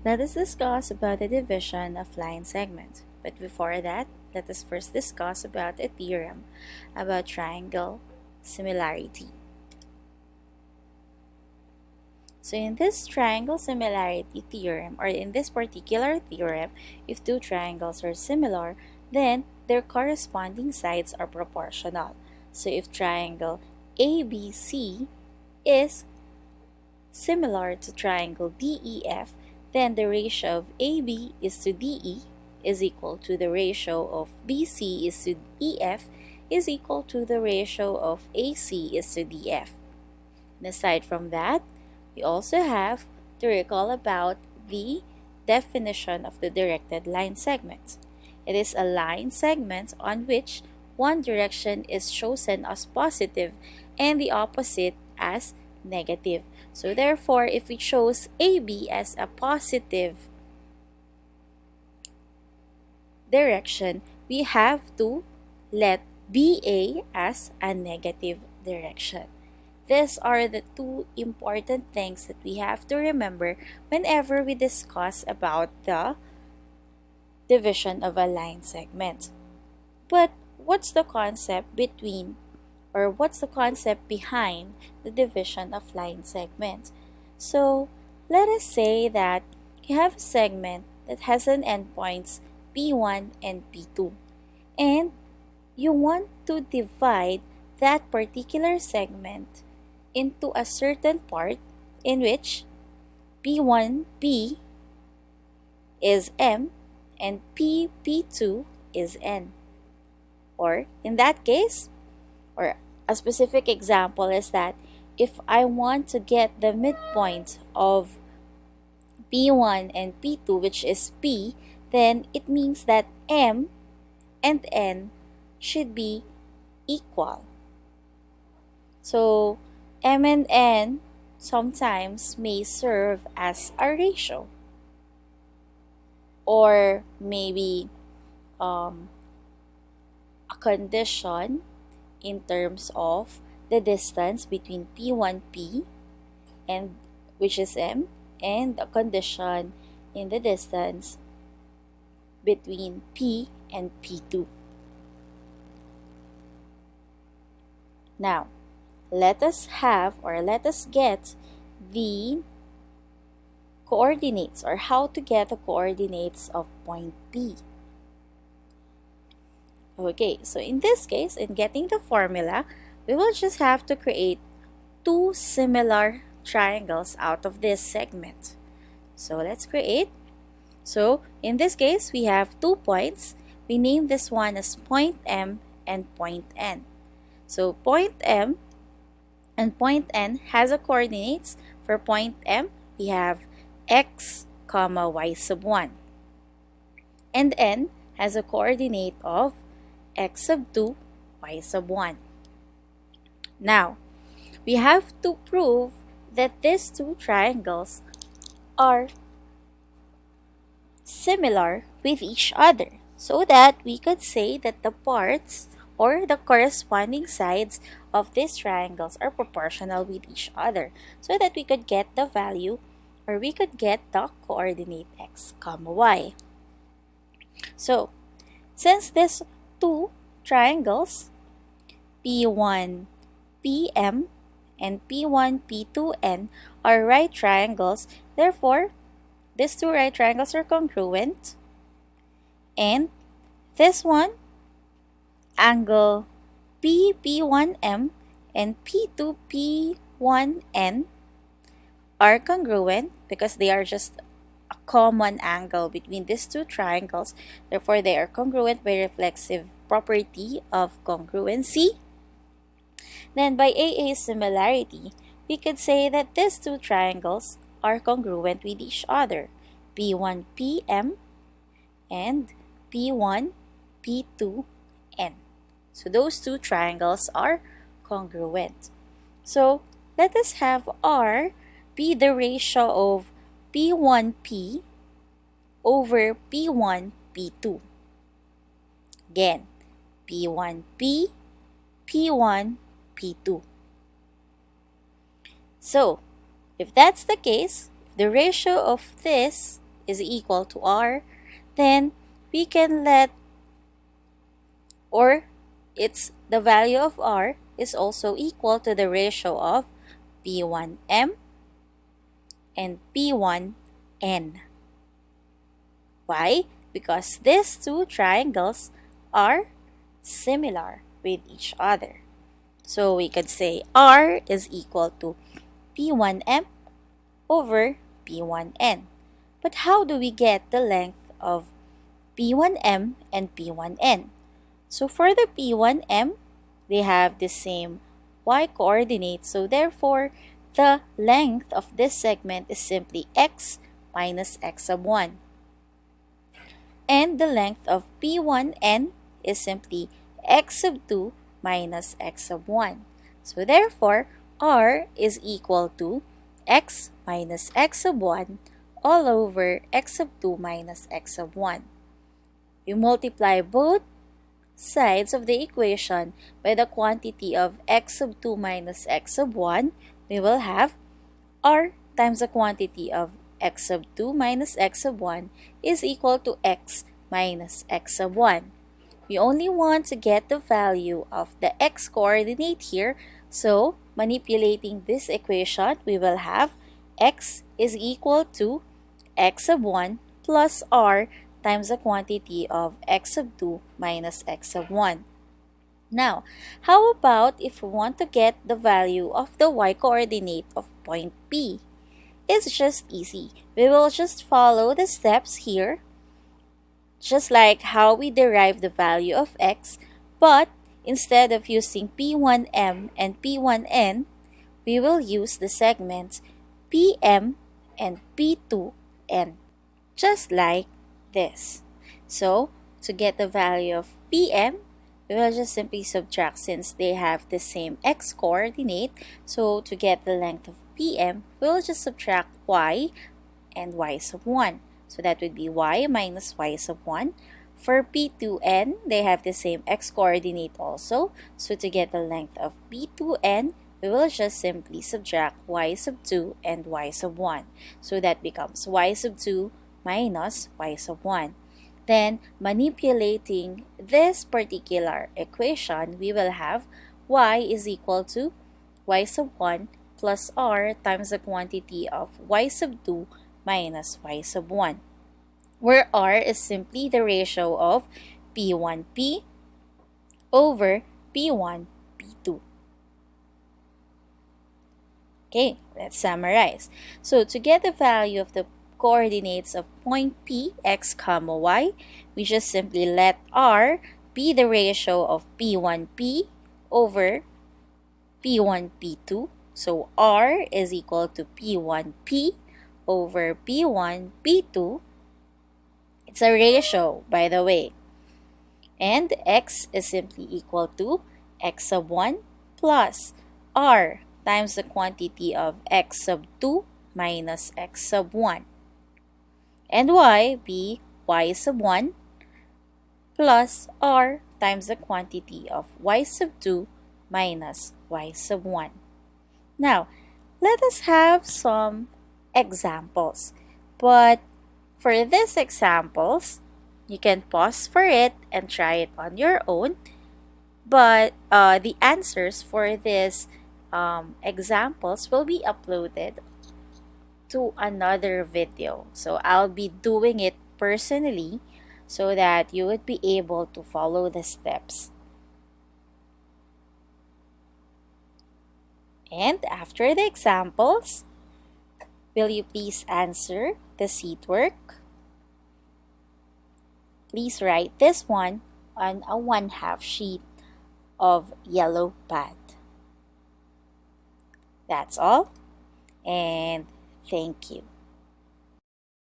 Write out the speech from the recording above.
Let us discuss about the division of line segments. But before that, let us first discuss about a theorem about triangle similarity. So in this triangle similarity theorem, or in this particular theorem, if two triangles are similar, then their corresponding sides are proportional. So if triangle ABC is similar to triangle DEF, then the ratio of AB is to DE is equal to the ratio of BC is to EF is equal to the ratio of AC is to DF. And aside from that, we also have to recall about the definition of the directed line segment. It is a line segment on which one direction is chosen as positive and the opposite as negative. So therefore, if we chose AB as a positive direction, we have to let BA as a negative direction. These are the two important things that we have to remember whenever we discuss about the division of a line segment. But what's the concept between, or what's the concept behind the division of line segments? So let us say that you have a segment that has an endpoints P1 and P2, and you want to divide that particular segment into a certain part in which P1P is M and P2 is N. Or in that case, or a specific example is that if I want to get the midpoint of P1 and P2, which is P, then it means that M and N should be equal. So M and N sometimes may serve as a ratio, or maybe a condition in terms of the distance between P1P and which is M, and a condition in the distance between P and P2. Now, let us get the coordinates, or how to get the coordinates of point P. Okay, so in this case, in getting the formula, we will just have to create two similar triangles out of this segment. So let's create. So in this case, we have 2 points. We name this one as point M and point N. So point M and point N has a coordinates. For point M, we have x, y sub 1. And N has a coordinate of x sub 2, y sub 1. Now, we have to prove that these two triangles are similar with each other, so that we could say that the parts or the corresponding sides of these triangles are proportional with each other, so that we could get the value, or we could get the coordinate x, y. So, since these two triangles, P1 PM and P1 P2N, are right triangles, therefore these two right triangles are congruent, and this one, angle P1M and P2P1N, are congruent because they are just a common angle between these two triangles. Therefore, they are congruent by reflexive property of congruency. Then by AA similarity, we could say that these two triangles are congruent with each other, P1PM and P1P2N. So those two triangles are congruent. So let us have R be the ratio of P1P over P1P2. Again, P1P, P1P2. So if that's the case, the ratio of this is equal to R, then we can let, or it's the value of R is also equal to the ratio of P1M and P1N. Why? Because these two triangles are similar with each other. So we could say R is equal to P1M over P1N. But how do we get the length of P1M and P1N? So for the P1M, they have the same y coordinate. So therefore, the length of this segment is simply x minus x sub 1. And the length of P1N is simply x sub 2 minus x sub 1. So therefore, R is equal to x minus x sub 1 all over x sub 2 minus x sub 1. We multiply both sides of the equation by the quantity of x sub 2 minus x sub 1, we will have R times the quantity of x sub 2 minus x sub 1 is equal to x minus x sub 1. We only want to get the value of the x coordinate here, so manipulating this equation, we will have x is equal to x sub 1 plus R times the quantity of x sub 2 minus x sub 1. Now, how about if we want to get the value of the y-coordinate of point P? It's just easy. We will just follow the steps here, just like how we derive the value of x, but instead of using P1M and P1N, we will use the segments PM and P2N, just like this. So, to get the value of PM, we will just simply subtract since they have the same x coordinate. So, to get the length of PM, we will just subtract y and y sub 1. So, that would be y minus y sub 1. For P2N, they have the same x coordinate also. So, to get the length of P2N, we will just simply subtract y sub 2 and y sub 1. So, that becomes y sub 2 minus y sub 1. Then, manipulating this particular equation, we will have y is equal to y sub 1 plus r times the quantity of y sub 2 minus y sub 1, where r is simply the ratio of P1P over P1P2. Okay, let's summarize. So, to get the value of the coordinates of point P, x, comma, y, we just simply let R be the ratio of P1P over P1P2. So R is equal to P1P over P1P2. It's a ratio, by the way. And x is simply equal to x sub 1 plus R times the quantity of x sub 2 minus x sub 1. And y be y sub 1 plus r times the quantity of y sub 2 minus y sub 1. Now, let us have some examples. But for these examples, you can pause for it and try it on your own. But the answers for these examples will be uploaded to another video. So I'll be doing it personally so that you would be able to follow the steps. And after the examples, will you please answer the seat work? Please write this one on a 1/2 sheet of yellow pad. That's all, and thank you.